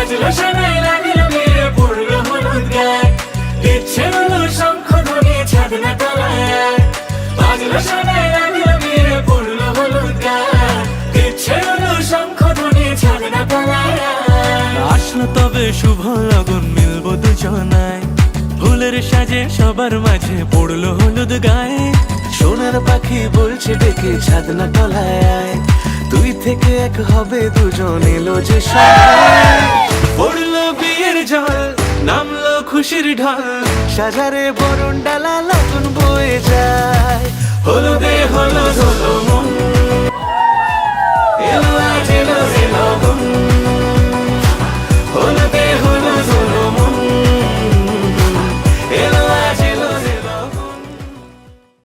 বাজলো শোনাই লাগলো মেরে পড়লো হলুদ গায়ে, ইচ্ছে হলো শঙ্খ ধ্বনি ছাদনা তলায়। বাজলো শোনাই লাগলো মেরে পড়লো হলুদ গায়ে, ইচ্ছে হলো শঙ্খ ধ্বনি ছাদনা তলায়। আসলো তবে শুভ লগন, মিলবো দুজনায়, ফুলের সাজে সবার মাঝে পড়লো হলুদ গায়ে। সোনার পাখি বলছে ডেকে ছাদনা তলায়, দুই থেকে এক হবে দুজন, এলো যে সময়। পড়লো বিয়ের জল, নামলো খুশির ঢল, সাজারে বরণ ডালা লগন বয়ে যায়। হলুদে হলুদ হলো মন।